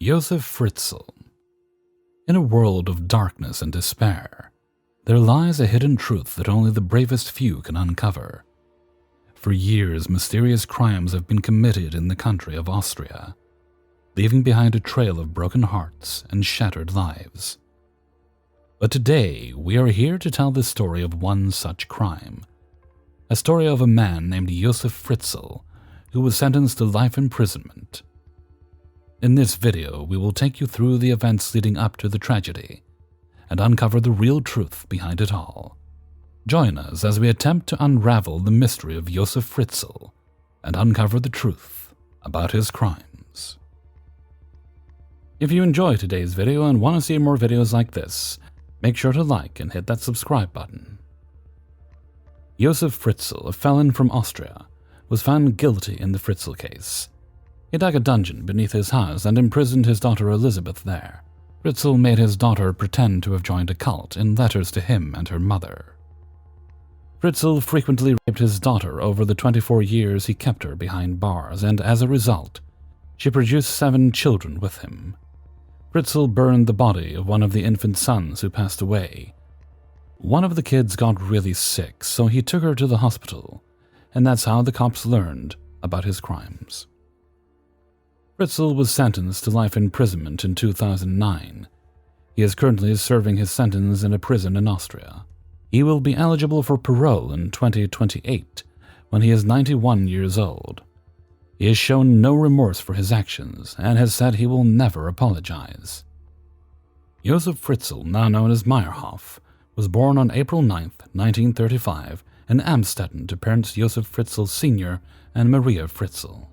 Josef Fritzl. In a world of darkness and despair, there lies a hidden truth that only the bravest few can uncover. For years, mysterious crimes have been committed in the country of Austria, leaving behind a trail of broken hearts and shattered lives. But today, we are here to tell the story of one such crime. A story of a man named Josef Fritzl, who was sentenced to life imprisonment. In this video, we will take you through the events leading up to the tragedy and uncover the real truth behind it all. Join us as we attempt to unravel the mystery of Josef Fritzl and uncover the truth about his crimes. If you enjoyed today's video and want to see more videos like this, make sure to like and hit that subscribe button. Josef Fritzl, a felon from Austria, was found guilty in the Fritzl case. He dug a dungeon beneath his house and imprisoned his daughter Elizabeth there. Fritzl made his daughter pretend to have joined a cult in letters to him and her mother. Fritzl frequently raped his daughter over the 24 years he kept her behind bars, and as a result, she produced 7 children with him. Fritzl burned the body of one of the infant sons who passed away. One of the kids got really sick, so he took her to the hospital, and that's how the cops learned about his crimes. Fritzl was sentenced to life imprisonment in 2009. He is currently serving his sentence in a prison in Austria. He will be eligible for parole in 2028 when he is 91 years old. He has shown no remorse for his actions and has said he will never apologize. Josef Fritzl, now known as Meyerhoff, was born on April 9, 1935 in Amstetten to parents Josef Fritzl Sr. and Maria Fritzl.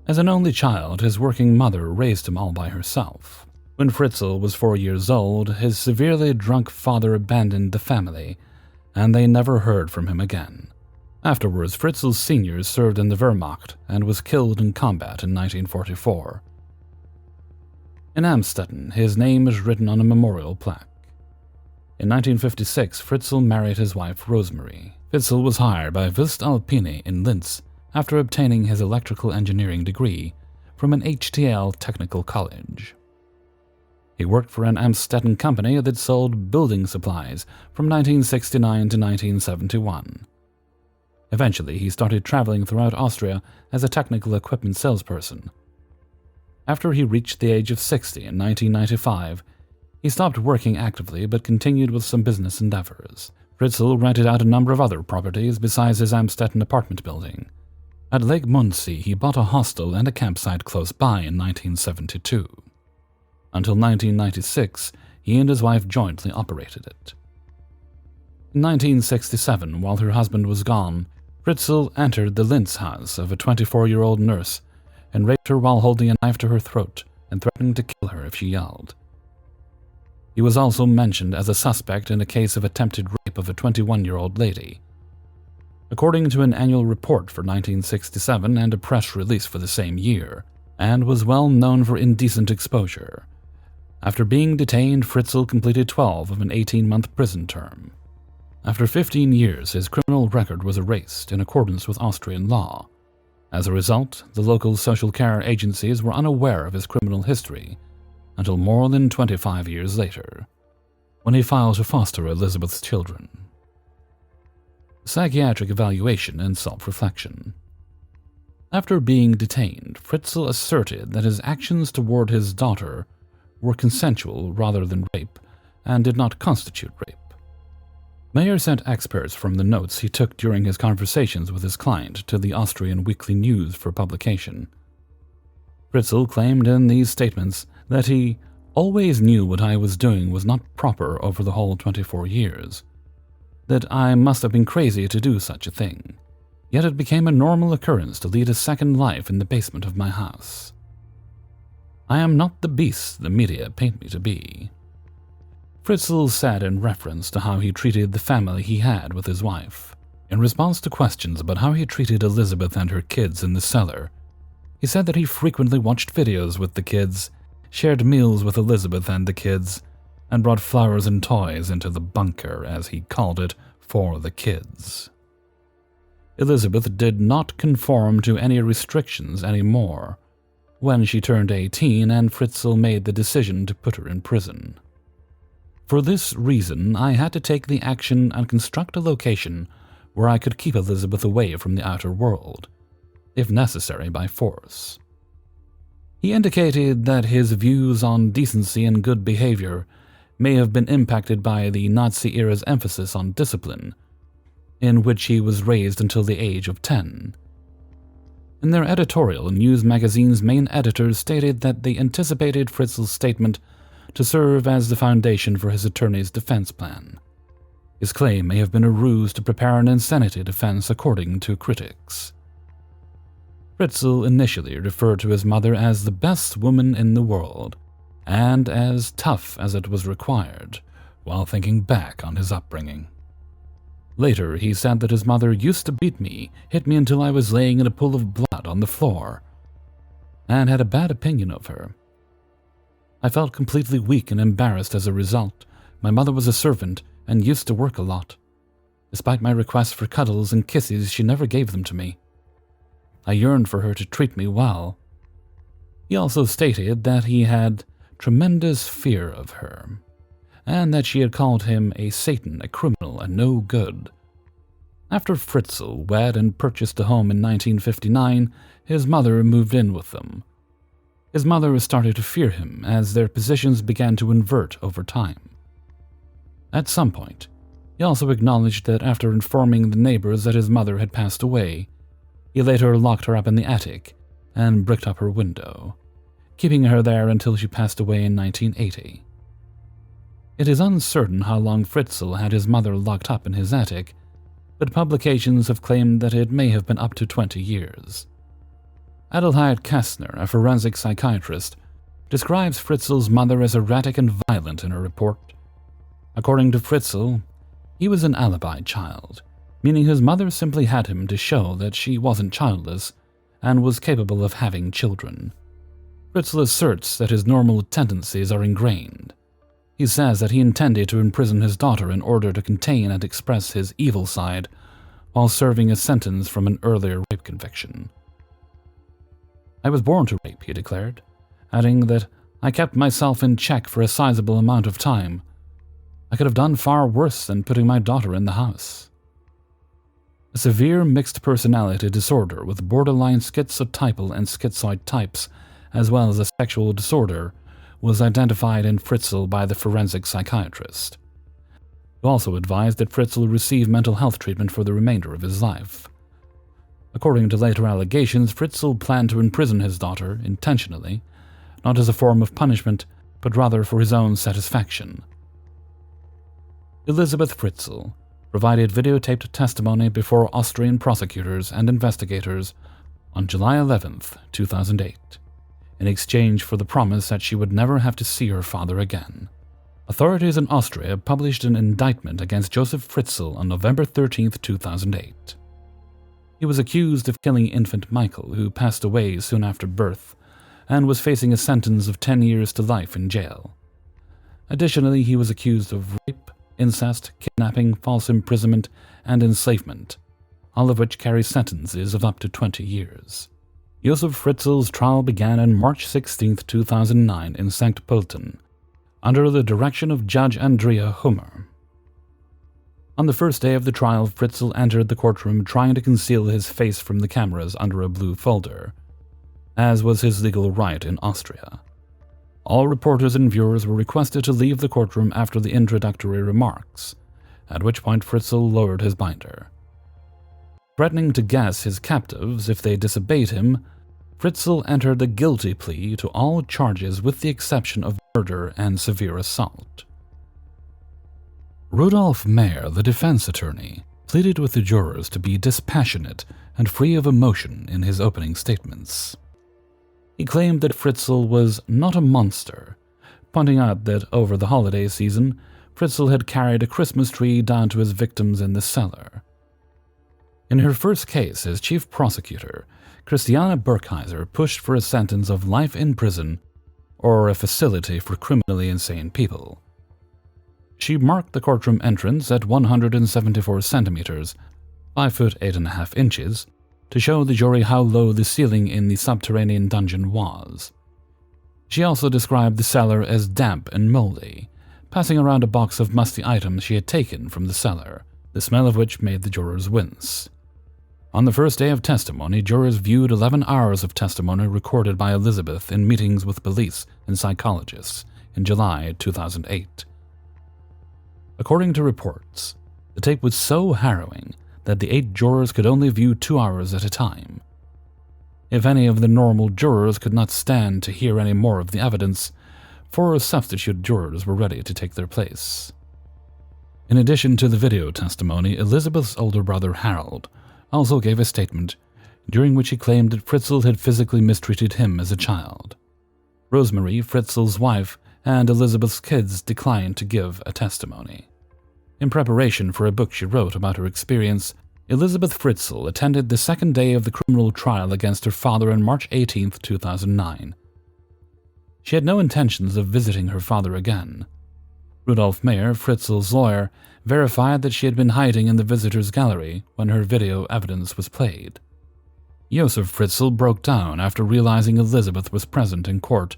As an only child, his working mother raised him all by herself. When Fritzl was 4 years old, his severely drunk father abandoned the family, and they never heard from him again. Afterwards, Fritzl Sr. served in the Wehrmacht and was killed in combat in 1944. In Amstetten, his name is written on a memorial plaque. In 1956, Fritzl married his wife Rosemary. Fritzl was hired by Wüst Alpine in Linz after obtaining his electrical engineering degree from an HTL technical college. He worked for an Amstetten company that sold building supplies from 1969 to 1971. Eventually, he started traveling throughout Austria as a technical equipment salesperson. After he reached the age of 60 in 1995, he stopped working actively but continued with some business endeavors. Fritzl rented out a number of other properties besides his Amstetten apartment building. At Lake Mundsee, he bought a hostel and a campsite close by in 1972. Until 1996, he and his wife jointly operated it. In 1967, while her husband was gone, Fritzl entered the Linz house of a 24-year-old nurse and raped her while holding a knife to her throat and threatening to kill her if she yelled. He was also mentioned as a suspect in a case of attempted rape of a 21-year-old lady. According to an annual report for 1967 and a press release for the same year, and was well known for indecent exposure. After being detained, Fritzl completed 12 of an 18-month prison term. After 15 years, his criminal record was erased in accordance with Austrian law. As a result, the local social care agencies were unaware of his criminal history until more than 25 years later, when he filed to foster Elizabeth's children. Psychiatric evaluation and self-reflection. After being detained, Fritzl asserted that his actions toward his daughter were consensual rather than rape and did not constitute rape. Mayer sent experts from the notes he took during his conversations with his client to the Austrian Weekly News for publication. Fritzl claimed in these statements that he always knew what I was doing was not proper over the whole 24 years. That I must have been crazy to do such a thing, yet it became a normal occurrence to lead a second life in the basement of my house. I am not the beast the media paint me to be. Fritzl said in reference to how he treated the family he had with his wife. In response to questions about how he treated Elizabeth and her kids in the cellar, he said that he frequently watched videos with the kids, shared meals with Elizabeth and the kids, and brought flowers and toys into the bunker, as he called it, for the kids. Elizabeth did not conform to any restrictions anymore, when she turned 18 and Fritzl made the decision to put her in prison. For this reason, I had to take the action and construct a location where I could keep Elizabeth away from the outer world, if necessary by force. He indicated that his views on decency and good behavior may have been impacted by the Nazi-era's emphasis on discipline, in which he was raised until the age of 10. In their editorial, news magazine's main editors stated that they anticipated Fritzl's statement to serve as the foundation for his attorney's defense plan. His claim may have been a ruse to prepare an insanity defense, according to critics. Fritzl initially referred to his mother as the best woman in the world, and as tough as it was required, while thinking back on his upbringing. Later, he said that his mother used to beat me, hit me until I was laying in a pool of blood on the floor, and had a bad opinion of her. I felt completely weak and embarrassed as a result. My mother was a servant and used to work a lot. Despite my requests for cuddles and kisses, she never gave them to me. I yearned for her to treat me well. He also stated that he had tremendous fear of her, and that she had called him a Satan, a criminal, a no good. After Fritzl wed and purchased a home in 1959, his mother moved in with them. His mother started to fear him as their positions began to invert over time. At some point, he also acknowledged that after informing the neighbors that his mother had passed away, he later locked her up in the attic and bricked up her window, keeping her there until she passed away in 1980. It is uncertain how long Fritzl had his mother locked up in his attic, but publications have claimed that it may have been up to 20 years. Adelheid Kastner, a forensic psychiatrist, describes Fritzl's mother as erratic and violent in her report. According to Fritzl, he was an alibi child, meaning his mother simply had him to show that she wasn't childless and was capable of having children. Fritzl asserts that his normal tendencies are ingrained. He says that he intended to imprison his daughter in order to contain and express his evil side while serving a sentence from an earlier rape conviction. I was born to rape, he declared, adding that I kept myself in check for a sizable amount of time. I could have done far worse than putting my daughter in the house. A severe mixed personality disorder with borderline schizotypal and schizoid types, as well as a sexual disorder, was identified in Fritzl by the forensic psychiatrist, who also advised that Fritzl receive mental health treatment for the remainder of his life. According to later allegations, Fritzl planned to imprison his daughter intentionally, not as a form of punishment, but rather for his own satisfaction. Elizabeth Fritzl provided videotaped testimony before Austrian prosecutors and investigators on July 11, 2008, in exchange for the promise that she would never have to see her father again. Authorities in Austria published an indictment against Josef Fritzl on November 13, 2008. He was accused of killing infant Michael, who passed away soon after birth, and was facing a sentence of 10 years to life in jail. Additionally, he was accused of rape, incest, kidnapping, false imprisonment, and enslavement, all of which carry sentences of up to 20 years. Josef Fritzl's trial began on March 16, 2009 in St. Pölten, under the direction of Judge Andrea Hummer. On the first day of the trial, Fritzl entered the courtroom trying to conceal his face from the cameras under a blue folder, as was his legal right in Austria. All reporters and viewers were requested to leave the courtroom after the introductory remarks, at which point Fritzl lowered his binder. Threatening to gas his captives if they disobeyed him, Fritzl entered a guilty plea to all charges with the exception of murder and severe assault. Rudolf Mayer, the defense attorney, pleaded with the jurors to be dispassionate and free of emotion in his opening statements. He claimed that Fritzl was not a monster, pointing out that over the holiday season, Fritzl had carried a Christmas tree down to his victims in the cellar. In her first case as chief prosecutor, Christiane Burkheiser pushed for a sentence of life in prison or a facility for criminally insane people. She marked the courtroom entrance at 174 centimeters, 5 foot 8.5 inches, to show the jury how low the ceiling in the subterranean dungeon was. She also described the cellar as damp and moldy, passing around a box of musty items she had taken from the cellar, the smell of which made the jurors wince. On the first day of testimony, jurors viewed 11 hours of testimony recorded by Elizabeth in meetings with police and psychologists in July 2008. According to reports, the tape was so harrowing that the 8 jurors could only view 2 hours at a time. If any of the normal jurors could not stand to hear any more of the evidence, 4 substitute jurors were ready to take their place. In addition to the video testimony, Elizabeth's older brother Harold also gave a statement during which he claimed that Fritzl had physically mistreated him as a child. Rosemary, Fritzl's wife, and Elizabeth's kids declined to give a testimony. In preparation for a book she wrote about her experience, Elizabeth Fritzl attended the second day of the criminal trial against her father on March 18, 2009. She had no intentions of visiting her father again. Rudolf Mayer, Fritzl's lawyer, verified that she had been hiding in the visitors' gallery when her video evidence was played. Josef Fritzl broke down after realizing Elizabeth was present in court.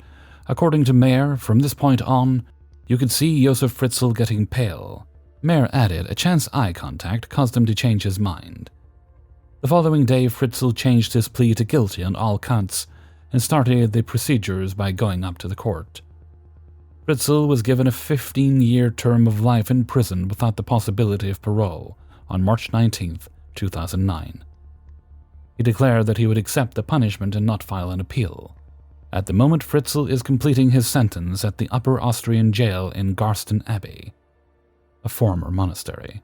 According to Mayer, from this point on, you could see Josef Fritzl getting pale. Mayer added a chance eye contact caused him to change his mind. The following day, Fritzl changed his plea to guilty on all counts and started the procedures by going up to the court. Fritzl was given a 15-year term of life in prison without the possibility of parole on March 19, 2009. He declared that he would accept the punishment and not file an appeal. At the moment, Fritzl is completing his sentence at the Upper Austrian jail in Garsten Abbey, a former monastery.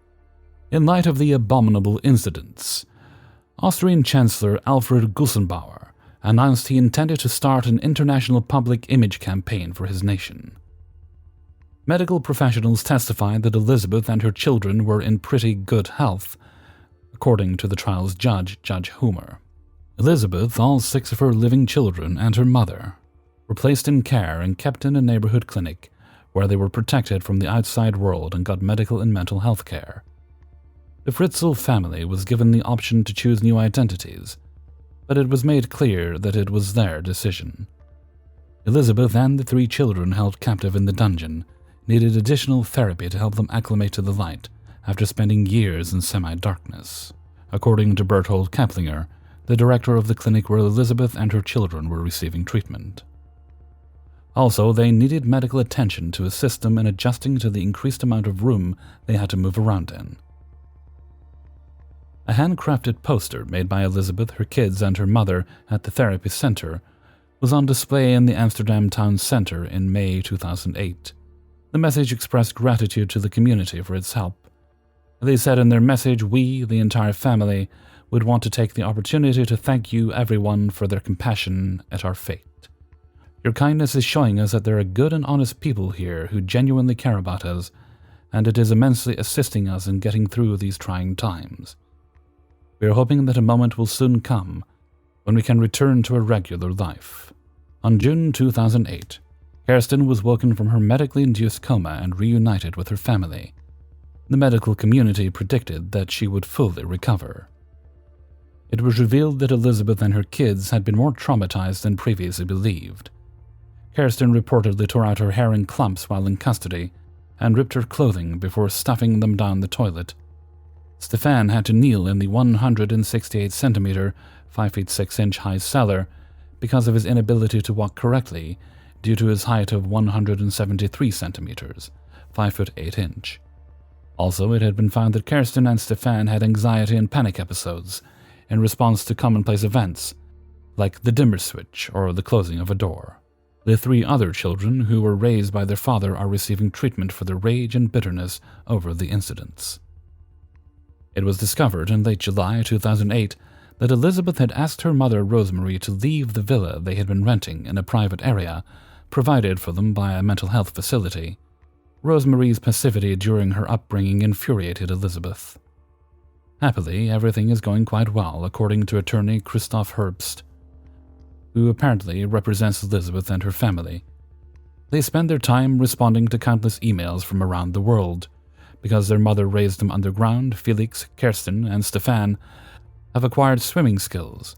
In light of the abominable incidents, Austrian Chancellor Alfred Gusenbauer announced he intended to start an international public image campaign for his nation. Medical professionals testified that Elizabeth and her children were in pretty good health, according to the trial's judge, Judge Humer. Elizabeth, all 6 of her living children, and her mother were placed in care and kept in a neighborhood clinic where they were protected from the outside world and got medical and mental health care. The Fritzl family was given the option to choose new identities, but it was made clear that it was their decision. Elizabeth and the 3 children held captive in the dungeon needed additional therapy to help them acclimate to the light after spending years in semi-darkness. According to Berthold Kaplinger, the director of the clinic where Elizabeth and her children were receiving treatment. Also, they needed medical attention to assist them in adjusting to the increased amount of room they had to move around in. A handcrafted poster made by Elizabeth, her kids, and her mother at the therapy center was on display in the Amsterdam town center in May 2008. The message expressed gratitude to the community for its help. They said in their message, "We, the entire family, would want to take the opportunity to thank you everyone for their compassion at our fate. Your kindness is showing us that there are good and honest people here who genuinely care about us, and it is immensely assisting us in getting through these trying times. We are hoping that a moment will soon come when we can return to a regular life." On June 2008, Kerstin was woken from her medically induced coma and reunited with her family. The medical community predicted that she would fully recover. It was revealed that Elizabeth and her kids had been more traumatized than previously believed. Kerstin reportedly tore out her hair in clumps while in custody and ripped her clothing before stuffing them down the toilet. Stefan had to kneel in the 168-centimeter, 5 feet 6 inch high cellar because of his inability to walk correctly due to his height of 173 centimeters, 5 foot 8 inch. Also, it had been found that Kerstin and Stefan had anxiety and panic episodes in response to commonplace events, like the dimmer switch or the closing of a door. The 3 other children who were raised by their father are receiving treatment for their rage and bitterness over the incidents. It was discovered in late July 2008 that Elizabeth had asked her mother Rosemary to leave the villa they had been renting in a private area provided for them by a mental health facility. Rosemary's passivity during her upbringing infuriated Elizabeth. Happily, everything is going quite well, according to attorney Christoph Herbst, who apparently represents Elizabeth and her family. They spend their time responding to countless emails from around the world. Because their mother raised them underground, Felix, Kerstin, and Stefan have acquired swimming skills.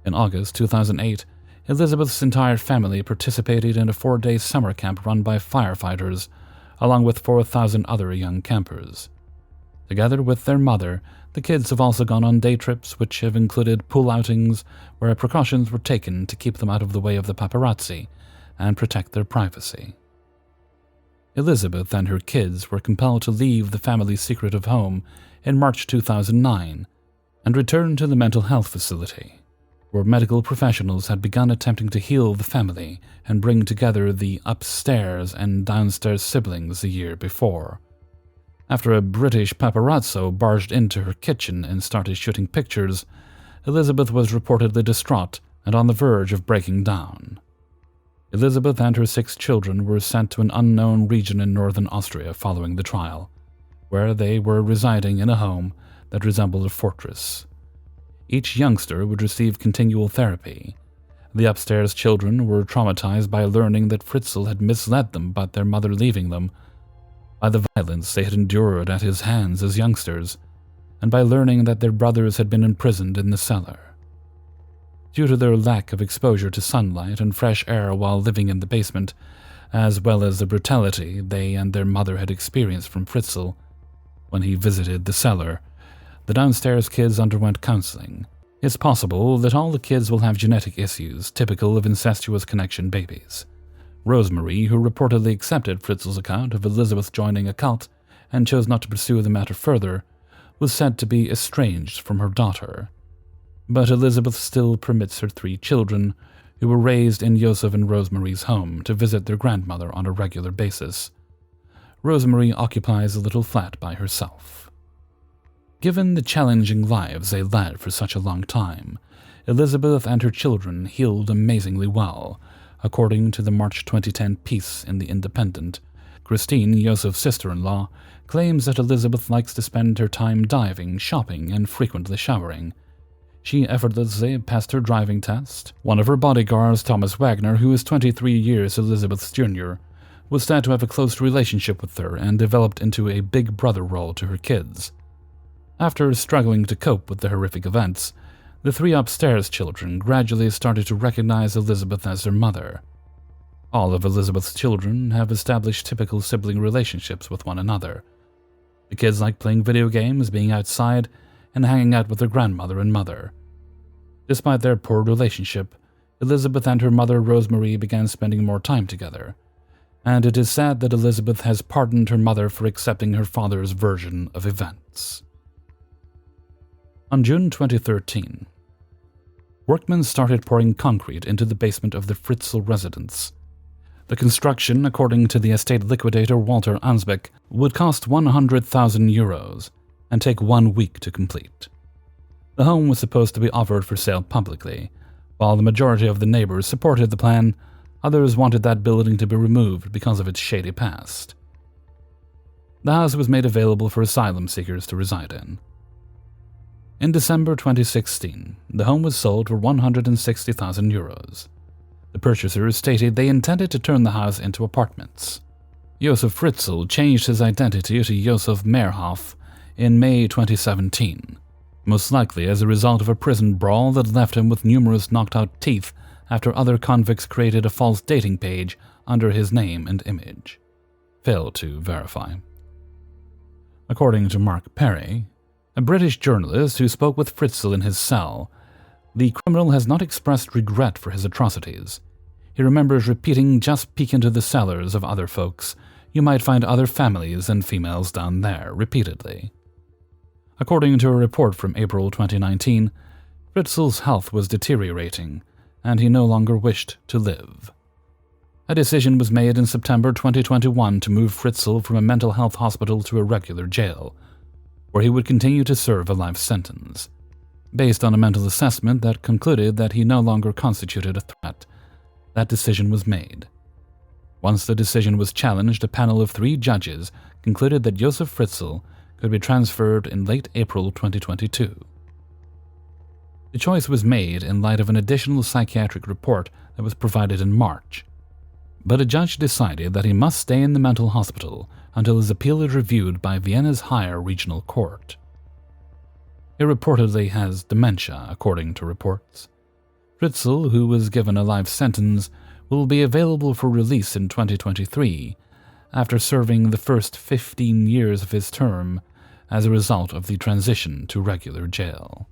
In August 2008, Elizabeth's entire family participated in a 4-day summer camp run by firefighters, along with 4,000 other young campers. Together with their mother, the kids have also gone on day trips which have included pool outings where precautions were taken to keep them out of the way of the paparazzi and protect their privacy. Elizabeth and her kids were compelled to leave the family's secretive home in March 2009 and return to the mental health facility, where medical professionals had begun attempting to heal the family and bring together the upstairs and downstairs siblings a year before. After a British paparazzo barged into her kitchen and started shooting pictures, Elizabeth was reportedly distraught and on the verge of breaking down. Elizabeth and her 6 children were sent to an unknown region in northern Austria following the trial, where they were residing in a home that resembled a fortress. Each youngster would receive continual therapy. The upstairs children were traumatized by learning that Fritzl had misled them about their mother leaving them, by the violence they had endured at his hands as youngsters, and by learning that their brothers had been imprisoned in the cellar. Due to their lack of exposure to sunlight and fresh air while living in the basement, as well as the brutality they and their mother had experienced from Fritzl when he visited the cellar, the downstairs kids underwent counseling. It's possible that all the kids will have genetic issues typical of incestuous connection babies. Rosemary, who reportedly accepted Fritzl's account of Elizabeth joining a cult and chose not to pursue the matter further, was said to be estranged from her daughter. But Elizabeth still permits her 3 children, who were raised in Josef and Rosemary's home, to visit their grandmother on a regular basis. Rosemary occupies a little flat by herself. Given the challenging lives they led for such a long time, Elizabeth and her children healed amazingly well, according to the March 2010 piece in The Independent. Christine, Josef's sister-in-law, claims that Elizabeth likes to spend her time diving, shopping, and frequently showering. She effortlessly passed her driving test. One of her bodyguards, Thomas Wagner, who is 23 years Elizabeth's junior, was said to have a close relationship with her and developed into a big brother role to her kids. After struggling to cope with the horrific events, the 3 upstairs children gradually started to recognize Elizabeth as their mother. All of Elizabeth's children have established typical sibling relationships with one another. The kids like playing video games, being outside, and hanging out with their grandmother and mother. Despite their poor relationship, Elizabeth and her mother Rosemary began spending more time together, and it is said that Elizabeth has pardoned her mother for accepting her father's version of events. On June 2013, workmen started pouring concrete into the basement of the Fritzl residence. The construction, according to the estate liquidator Walter Ansbeck, would cost €100,000 and take 1 week to complete. The home was supposed to be offered for sale publicly. While the majority of the neighbors supported the plan, others wanted that building to be removed because of its shady past. The house was made available for asylum seekers to reside in. In December 2016, the home was sold for €160,000. The purchasers stated they intended to turn the house into apartments. Josef Fritzl changed his identity to Josef Mehrhoff in May 2017, most likely as a result of a prison brawl that left him with numerous knocked-out teeth after other convicts created a false dating page under his name and image. Failed to verify. According to Mark Perry, a British journalist who spoke with Fritzl in his cell, the criminal has not expressed regret for his atrocities. He remembers repeating, "Just peek into the cellars of other folks. You might find other families and females down there," repeatedly. According to a report from April 2019, Fritzl's health was deteriorating, and he no longer wished to live. A decision was made in September 2021 to move Fritzl from a mental health hospital to a regular jail, where he would continue to serve a life sentence. Based on a mental assessment that concluded that he no longer constituted a threat, that decision was made. Once the decision was challenged, a panel of 3 judges concluded that Josef Fritzl could be transferred in late April 2022. The choice was made in light of an additional psychiatric report that was provided in March, but a judge decided that he must stay in the mental hospital until his appeal is reviewed by Vienna's higher regional court. He reportedly has dementia, according to reports. Fritzl, who was given a life sentence, will be available for release in 2023 after serving the first 15 years of his term as a result of the transition to regular jail.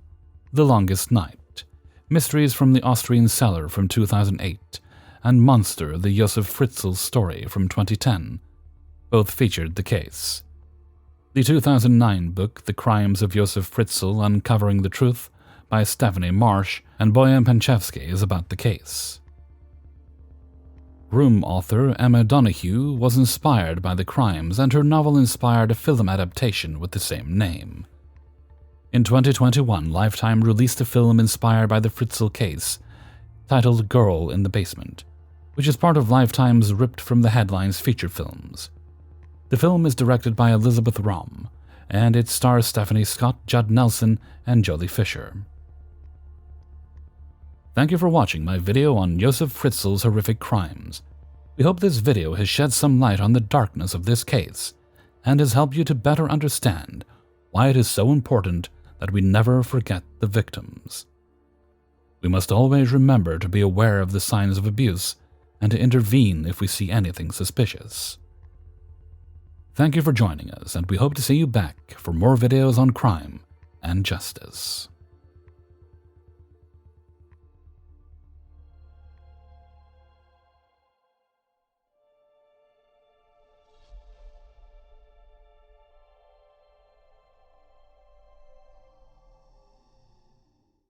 The Longest Night, Mysteries from the Austrian Cellar from 2008, and Monster, the Josef Fritzl story from 2010, both featured the case. The 2009 book The Crimes of Josef Fritzl Uncovering the Truth by Stephanie Marsh and Bojan Panchevsky is about the case. Room author Emma Donoghue was inspired by the crimes, and her novel inspired a film adaptation with the same name. In 2021, Lifetime released a film inspired by the Fritzl case, titled Girl in the Basement, which is part of Lifetime's Ripped from the Headlines feature films. The film is directed by Elizabeth Rom, and it stars Stephanie Scott, Judd Nelson, and Jodie Fisher. Thank you for watching my video on Josef Fritzl's horrific crimes. We hope this video has shed some light on the darkness of this case and has helped you to better understand why it is so important that we never forget the victims. We must always remember to be aware of the signs of abuse and to intervene if we see anything suspicious. Thank you for joining us, and we hope to see you back for more videos on crime and justice.